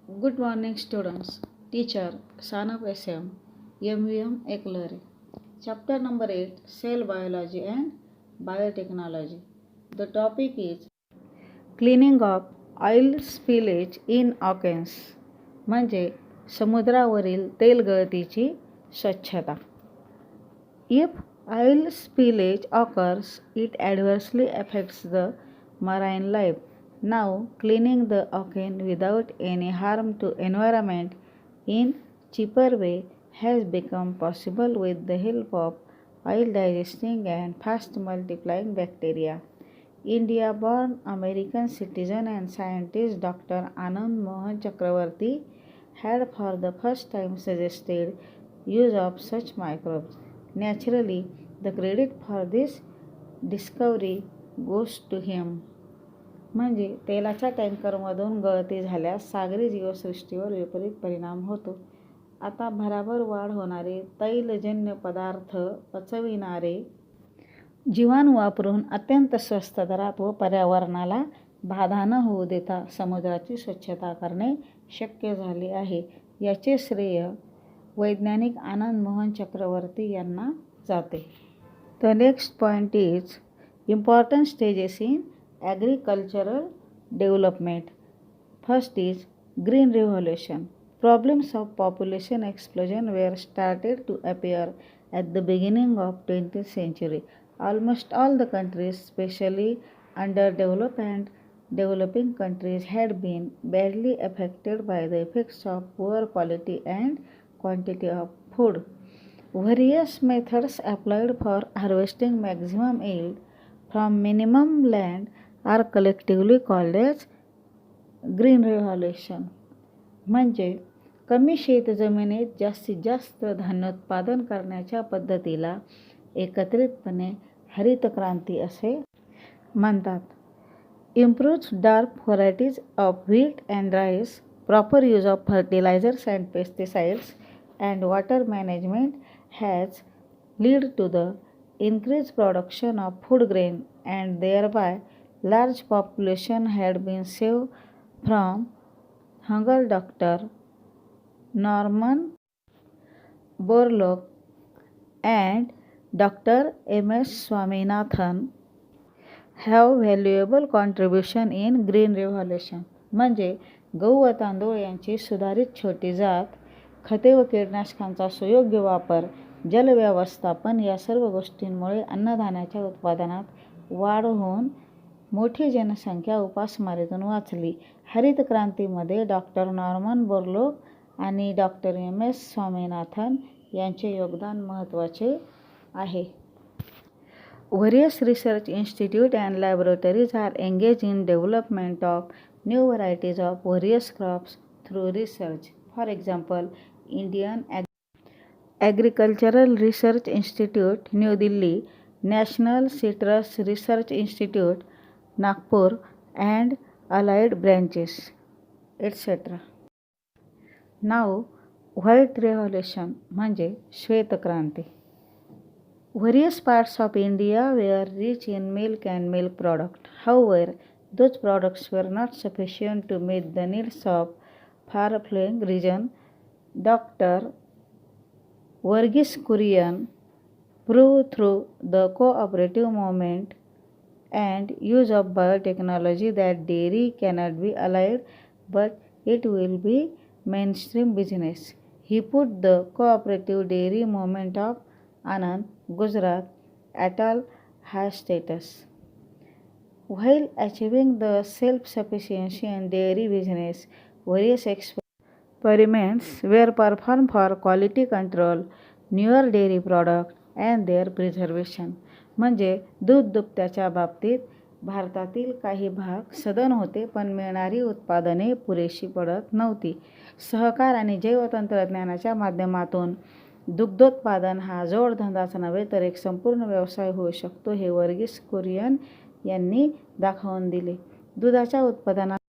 Good morning, students. Teacher Sanap SM, MVM Eklare. Chapter number 8, Cell Biology and Biotechnology. The topic is Cleaning up Oil Spillage in Oceans, म्हणजे समुद्रावरील तेल गळतीची स्वच्छता. If oil spillage occurs, it adversely affects the marine life. Now, cleaning the ocean without any harm to environment in cheaper way has become possible with the help of oil digesting and fast multiplying bacteria. India-born American citizen and scientist Dr. Anand Mohan Chakravarti had for the first time suggested use of such microbes. Naturally, the credit for this discovery goes to him. म्हणजे तेलाच्या टँकरमधून गळती झाल्यास सागरी जीवसृष्टीवर विपरीत परिणाम होतो. आता भराभर वाढ होणारे तैलजन्य पदार्थ पचविणारे जीवाणू वापरून अत्यंत स्वस्त दरात व पर्यावरणाला बाधा न होऊ देता समुद्राची स्वच्छता करणे शक्य झाले आहे. याचे श्रेय वैज्ञानिक आनंद मोहन चक्रवर्ती यांना जाते. The next point is important stages in agricultural development. First is Green Revolution. Problems of population explosion were started to appear at the beginning of 20th century. Almost all the countries, especially underdeveloped and developing countries, had been badly affected by the effects of poor quality and quantity of food. Various methods applied for harvesting maximum yield from minimum land are collectively called as Green Revolution. म्हणजे कमी शेतजमिनीत जास्तीत जास्त धान्योत्पादन करण्याच्या पद्धतीला एकत्रितपणे हरित क्रांती असे म्हणतात. Improved dark varieties of wheat and rice, proper use of fertilizers and pesticides, and water management has led to the increased production of food grain, and thereby large population had been saved from hunger. Dr. Norman Borlaug and Dr. M.S. Swaminathan have valuable contribution in Green Revolution. म्हणजे गहू व तांदूळ यांची सुधारित छोटी जात, खते व कीटकनाशकांचा सुयोग्य वापर, जलव्यवस्थापन या सर्व गोष्टींमुळे अन्नधान्याच्या उत्पादनात वाढ होऊन मोठी जनसंख्या उपासमारीतून वाचली. हरित क्रांतीमध्ये डॉक्टर नॉर्मन बोरलॉग आणि डॉक्टर एम एस स्वामीनाथन यांचे योगदान महत्त्वाचे आहे. Various research institutes and laboratories are engaged in development of new varieties of various crops through research. For example, Indian Agricultural Research Institute, New Delhi, National Citrus Research Institute, Nagpur, and allied branches, etc. Now, White Revolution म्हणजे श्वेतक्रांती. Various parts of India were rich in milk and milk products. However, those products were not sufficient to meet the needs of far-flung regions. Dr. Verghese Kurian proved through the cooperative movement and use of biotechnology that dairy cannot be allied, but it will be mainstream business. He put the cooperative dairy movement of Anand, Gujarat at all high status. While achieving the self-sufficiency in dairy business, various experiments were performed for quality control, newer dairy products, and their preservation. म्हणजे दूध दुभत्याच्या बाबतीत भारतातील काही भाग सधन होते, पण मिळणारी उत्पादने पुरेशी पडत नव्हती. सहकार आणि जैवतंत्रज्ञानाच्या माध्यमातून दुग्धोत्पादन हा जोडधंदाच नव्हे तर एक संपूर्ण व्यवसाय होऊ शकतो हे वर्गीस कुरियन यांनी दाखवून दिले. दुधाच्या उत्पादनात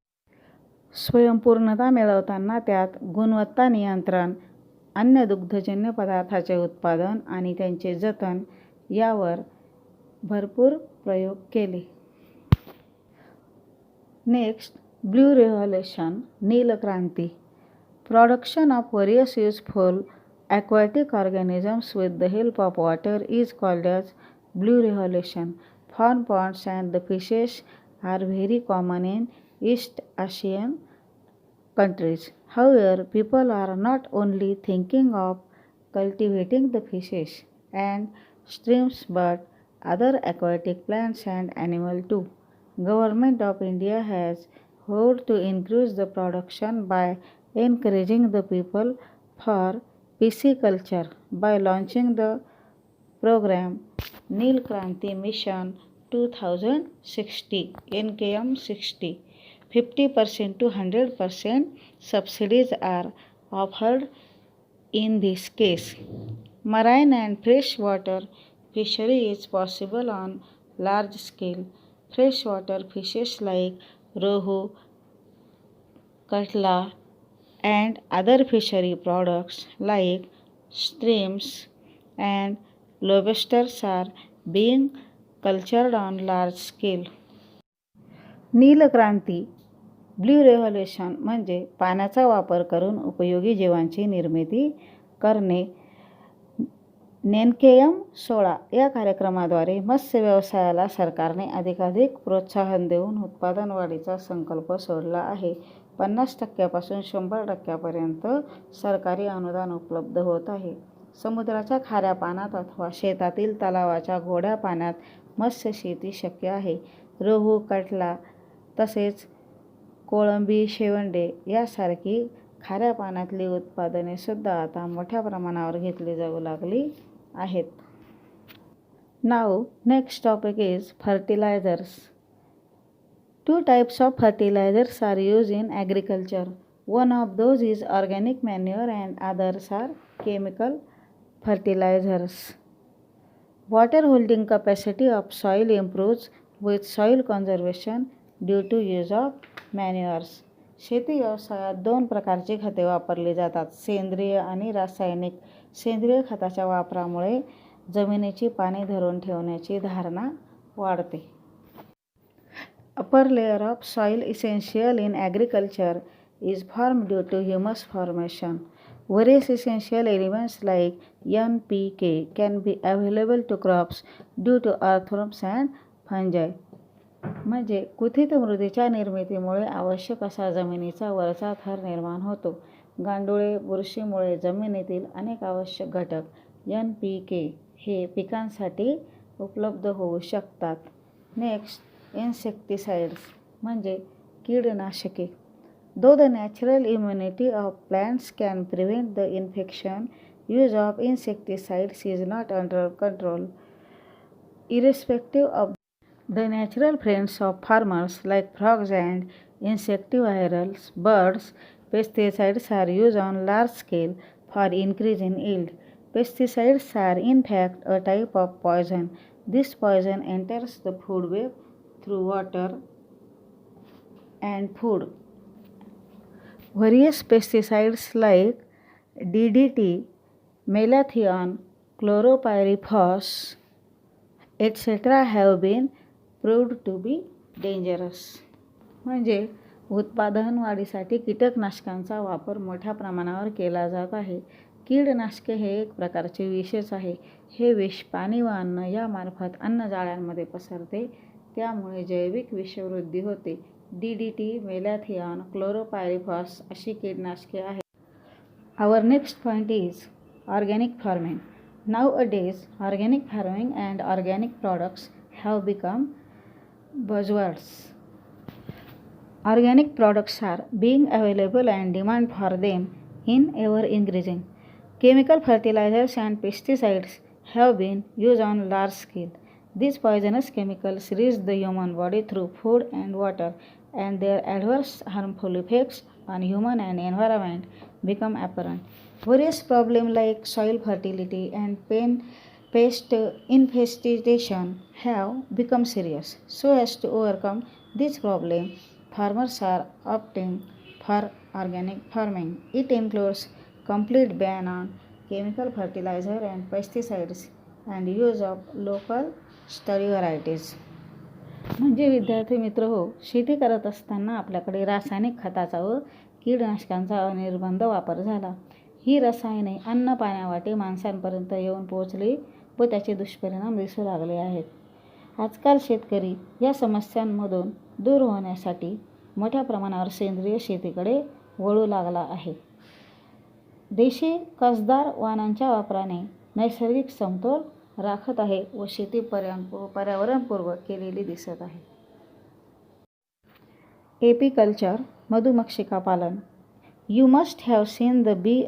स्वयंपूर्णता मिळवताना त्यात गुणवत्ता नियंत्रण, अन्य दुग्धजन्य पदार्थाचे उत्पादन आणि त्यांचे जतन यावर भरपूर प्रयोग केले. नेक्स्ट, ब्ल्यू रेव्होल्यूशन नील क्रांती. Production of various useful aquatic organisms with the help of water is called as blue revolution. Fawn ponds and the fishes are very common in East Asian countries. However, people are not only thinking of cultivating the fishes and streams but other aquatic plants and animals too. Government of India has vowed to increase the production by encouraging the people for pisciculture by launching the program Nil Kranti Mission 2060 NKM 60. 50% to 100% subsidies are offered in this case. Marine and freshwater fishery is possible on large scale. Freshwater fishes like rohu, katla, and other fishery products like shrimps and lobsters are being cultured on large scale. नीलक्रांती blue revolution म्हणजे पाण्याचा वापर करून उपयोगी जीवांची निर्मिती करणे. नेनकेयम 16 या कार्यक्रमाद्वारे मत्स्य व्यवसायाला सरकारने अधिकाधिक प्रोत्साहन देऊन उत्पादन वाढीचा संकल्प सोडला आहे. 50% पासून 100% सरकारी अनुदान उपलब्ध होत आहे. समुद्राच्या खाऱ्या पाण्यात अथवा शेतातील तलावाच्या गोड्या पाण्यात मत्स्य शेती शक्य आहे. रोहू, कटला तसेच कोळंबी, शेवंडे यासारखी खाऱ्या पाण्यातली उत्पादने सुद्धा आता मोठ्या प्रमाणावर घेतली जाऊ लागली आहेत. नाव next topic is fertilizers. Two types of fertilizers are used in agriculture. One of those is organic manure and others are chemical fertilizers. Water holding capacity of soil improves with soil conservation due to use of manures. शेती व्यवसायात 2 प्रकारची खते वापरली जातात, सेंद्रिय आणि रासायनिक. सेंद्रिय खताच्या वापरामुळे जमिनीची पाणी धरून ठेवण्याची धारणा वाढते. Upper layer of soil essential in agriculture is formed due to humus formation. Various essential elements like NPK can be available to crops due to earthworms and fungi. म्हणजे कुथित मृदेच्या निर्मितीमुळे आवश्यक असा जमिनीचा वरचा थर निर्माण होतो. गांडुळे, बुरशीमुळे जमिनीतील अनेक आवश्यक घटक NPK हे पिकांसाठी उपलब्ध होऊ शकतात. नेक्स्ट इन्सेक्टिसाइड्स म्हणजे कीडनाशके. Though the natural immunity of plants can prevent the infection, use of insecticides is not under control. Irrespective of the natural friends of farmers like frogs and insectivorals, birds, pesticides are used on large scale for increase in yield. Pesticides are in fact a type of poison. This poison enters the food web through water and food. Various pesticides like DDT, malathion, chlorpyrifos, etc. have been proved to be dangerous. म्हणजे उत्पादन वाढीसाठी कीटकनाशकांचा वापर मोठ्या प्रमाणावर केला जात आहे. कीडनाशके हे एक प्रकारचे विषच आहे. हे विष पाणी व अन्न यामार्फत अन्नजाळ्यांमध्ये पसरते, त्यामुळे जैविक विषवृद्धी होते. DDT, मेलॅथियन, क्लोरोपायरिफॉस अशी कीटनाशके आहेत. Our next point is organic farming. Nowadays, organic farming and organic products have become buzzwords. Organic products are being available and demand for them in ever increasing. Chemical fertilizers and pesticides have been used on large scale. These poisonous chemicals reach the human body through food and water, and their adverse harmful effects on human and environment become apparent. Various problems like soil fertility and pest infestation have become serious. So as to overcome this problem, farmers are opting for organic farming. It includes complete ban on chemical fertilizer and pesticides and use of local study varieties. म्हणजे विद्यार्थी मित्र हो, शेती करत असताना आपल्याकडे रासायनिक खताचा व कीटकनाशकांचा अनिर्बंध वापर झाला. ही रसायने अन्न पाण्यावाटे माणसांपर्यंत येऊन पोहोचली व त्याचे दुष्परिणाम दिसू लागले आहेत. आजकाल शेतकरी या समस्यांमधून दूर होण्यासाठी मोठ्या प्रमाणावर सेंद्रिय शेतीकडे वळू लागला आहे. देशी कसदार वाणांच्या वापराने नैसर्गिक समतोल राखत आहे व शेती पर्यावरणपूर्वक केलेली दिसत आहे. एपिकल्चर, मधुमक्षिका पालन. You must have seen the bee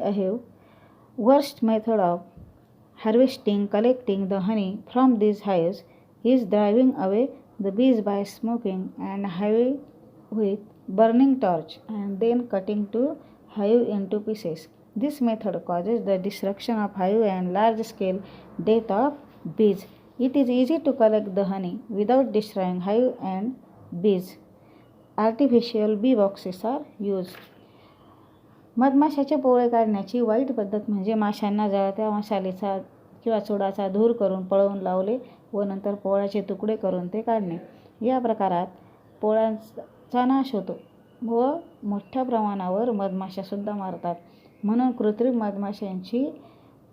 worst method of harvesting, collecting the honey from these hives is driving away the bees by smoking and hive with burning torch and then cutting to hive into pieces. This method causes the destruction of hive and large-scale death of bees. It is easy to collect the honey without destroying hive and bees. Artificial bee boxes are used. मधमाशाचे पोळे काढण्याची वाईट पद्धत म्हणजे माशांना जळत्या मशालीचा किंवा चुडाचा धूर करून पळवून लावले व नंतर पोळ्याचे तुकडे करून ते काढणे. या प्रकारात पोळ्यांचा नाश होतो व मोठ्या प्रमाणावर मधमाशासुद्धा मरतात. म्हणून कृत्रिम मधमाशांची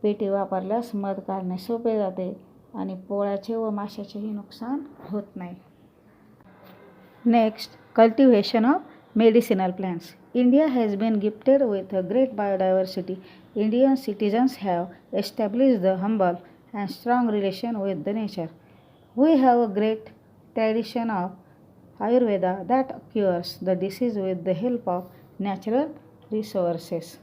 पेटी वापरल्यास मध काढणे सोपे जाते आणि पोळ्याचे व माशाचेही नुकसान होत नाही. Next, cultivation of medicinal plants. India has been gifted with a great biodiversity. Indian citizens have established the humble and strong relation with the nature. We have a great tradition of Ayurveda that cures the disease with the help of natural resources.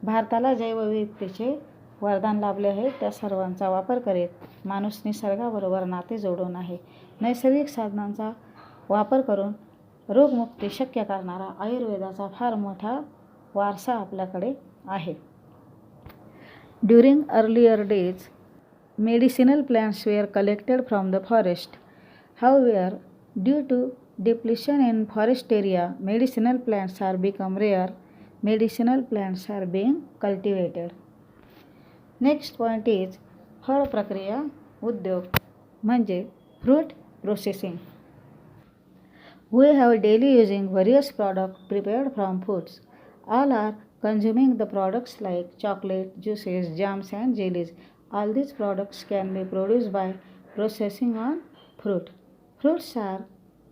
भारताला जैवविविधतेचे वरदान लाभले आहे. त्या सर्वांचा वापर करीत माणूस निसर्गाबरोबर नाते जोडून आहे. नैसर्गिक साधनांचा वापर करून रोगमुक्ती शक्य करणारा आयुर्वेदाचा फार मोठा वारसा आपल्याकडे आहे. During earlier days, medicinal plants were collected from the forest. However, due to depletion in forest area, medicinal plants are become rare. Medicinal plants are being cultivated. Next point is फळ प्रक्रिया उद्योग म्हणजे fruit processing. We have daily using various products prepared from fruits. All are consuming the products like chocolate, juices, jams and jellies. All these products can be produced by processing on fruit. Fruits are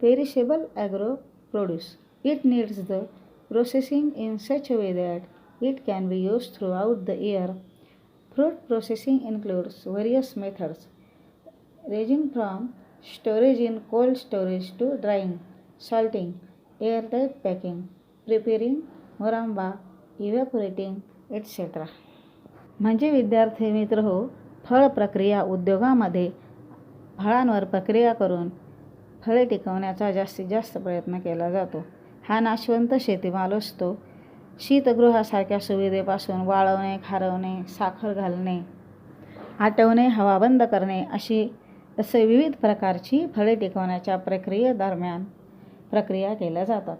perishable agro produce. It needs the processing in such a way that it can be used throughout the year. Fruit processing includes various methods ranging from storage in cold storage to drying, salting, airtight packing, preparing Muramba, इव्हॅपोरेटिंग etc. म्हणजे विद्यार्थी मित्र हो, फळ प्रक्रिया उद्योगामध्ये फळांवर प्रक्रिया करून फळे टिकवण्याचा जास्तीत जास्त प्रयत्न केला जातो. हा नाशवंत शेतीमाल असतो. शीतगृहासारख्या सुविधेपासून वाळवणे, खारवणे, साखर घालणे, आटवणे, हवा बंद करणे असे विविध प्रकारची फळे टिकवण्याच्या प्रक्रिया केल्या जातात.